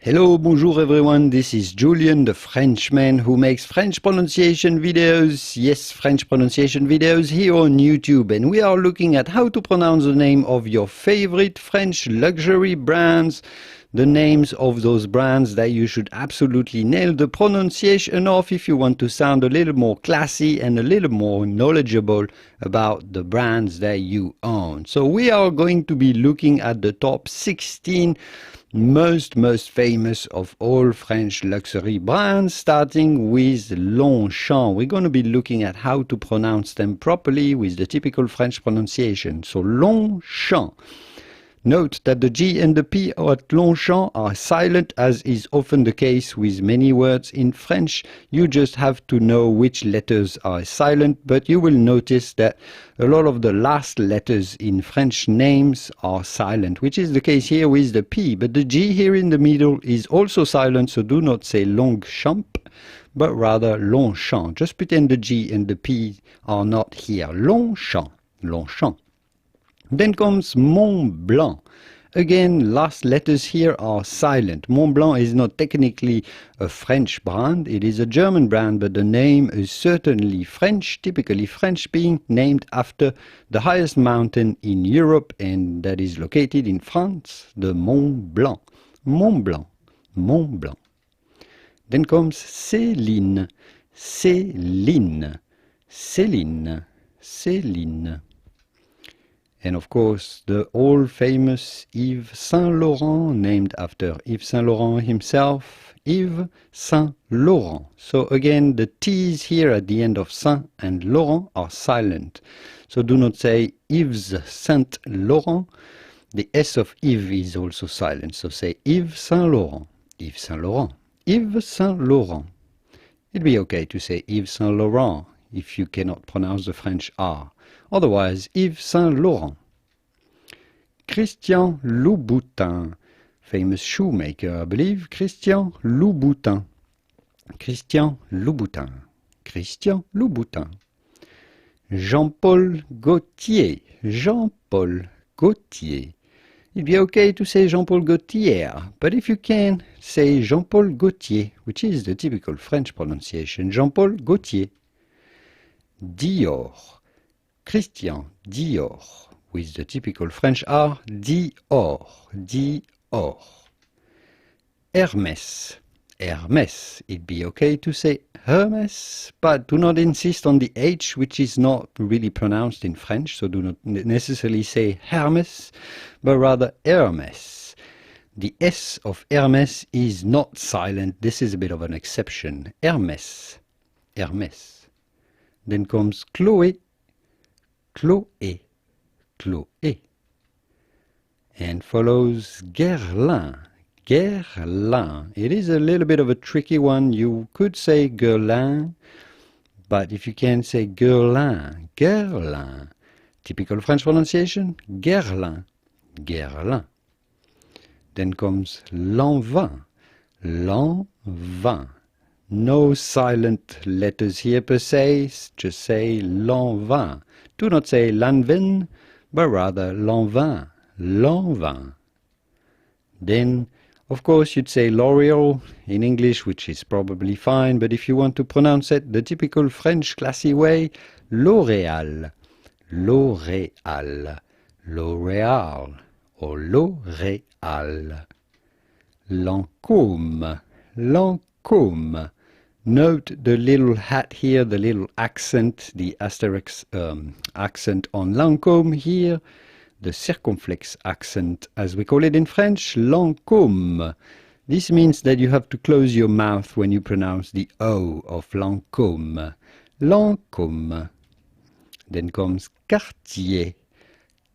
Hello, bonjour everyone, this is Julien, the Frenchman who makes French pronunciation videos, yes, French pronunciation videos here on YouTube, and we are looking at how to pronounce the name of your favorite French luxury brands, the names of those brands that you should absolutely nail the pronunciation of if you want to sound a little more classy and a little more knowledgeable about the brands that you own. So we are going to be looking at the top 16 most famous of all French luxury brands, starting with Longchamp. We're going to be looking at how to pronounce them properly with the typical French pronunciation. So Longchamp. Note that the G and the P at Longchamp are silent, as is often the case with many words in French. You just have to know which letters are silent, but you will notice that a lot of the last letters in French names are silent, which is the case here with the P. But the G here in the middle is also silent, so do not say Longchamp, but rather Longchamp. Just pretend the G and the P are not here. Longchamp, Longchamp. Then comes Mont Blanc. Again, last letters here are silent. Mont Blanc is not technically a French brand. It is a German brand, but the name is certainly French, typically French, being named after the highest mountain in Europe, and that is located in France, the Mont Blanc. Mont Blanc, Mont Blanc. Then comes Céline. Céline, Céline, Céline. And of course, the all-famous Yves Saint Laurent, named after Yves Saint Laurent himself, Yves Saint Laurent. So again, the T's here at the end of Saint and Laurent are silent. So do not say Yves Saint Laurent. The S of Yves is also silent. So say Yves Saint Laurent, Yves Saint Laurent, Yves Saint Laurent. It'd be okay to say Yves Saint Laurent if you cannot pronounce the French R. Otherwise, Yves Saint Laurent. Christian Louboutin, famous shoemaker, I believe. Christian Louboutin. Christian Louboutin. Christian Louboutin. Jean-Paul Gautier. Jean-Paul Gautier. It'd be okay to say Jean-Paul Gaultier, but if you can, say Jean-Paul Gaultier, which is the typical French pronunciation. Jean-Paul Gaultier. Dior. Christian Dior, with the typical French R, Dior, Dior. Hermès, Hermès. It'd be okay to say Hermès, but do not insist on the H, which is not really pronounced in French, so do not necessarily say Hermès, but rather Hermès. The S of Hermès is not silent. This is a bit of an exception. Hermès, Hermès. Then comes Chloé. Chloé, Chloé. And follows Guerlain, Guerlain. It is a little bit of a tricky one. You could say Guerlain, but if you can say Guerlain, Guerlain. Typical French pronunciation, Guerlain, Guerlain. Then comes Lanvin, Lanvin. No silent letters here per se, just say Lanvin. Do not say Lanvin, but rather Lanvin, Lanvin. Then, of course, you'd say L'Oréal in English, which is probably fine, but if you want to pronounce it the typical French classy way, L'Oréal, L'Oréal, L'Oréal, or L'Oréal. Lancôme, Lancôme. Note the little hat here, the little accent, the asterisk accent on Lancôme here, the circumflex accent, as we call it in French, Lancôme. This means that you have to close your mouth when you pronounce the O of Lancôme. Lancôme. Then comes Cartier.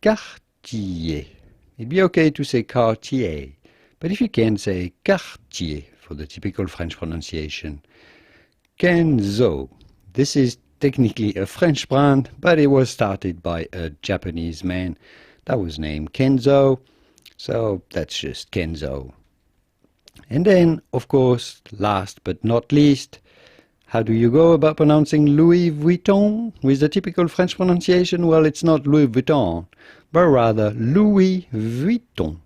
Cartier. It'd be okay to say Cartier, but if you can, say Cartier for the typical French pronunciation. Kenzo. This is technically a French brand, but it was started by a Japanese man that was named Kenzo, so that's just Kenzo. And then, of course, last but not least, how do you go about pronouncing Louis Vuitton with the typical French pronunciation? Well, it's not Louis Vuitton, but rather Louis Vuitton.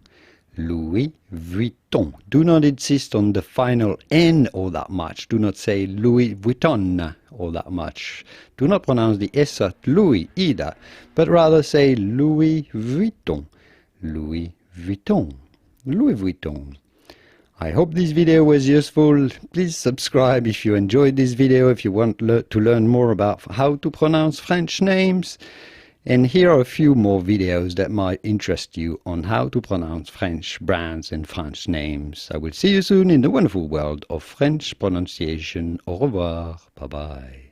Louis Vuitton. Do not insist on the final N all that much. Do not say Louis Vuitton all that much. Do not pronounce the S at Louis either, but rather say Louis Vuitton. Louis Vuitton. Louis Vuitton. I hope this video was useful. Please subscribe if you enjoyed this video, if you want to learn more about how to pronounce French names. And here are a few more videos that might interest you on how to pronounce French brands and French names. I will see you soon in the wonderful world of French pronunciation. Au revoir. Bye bye.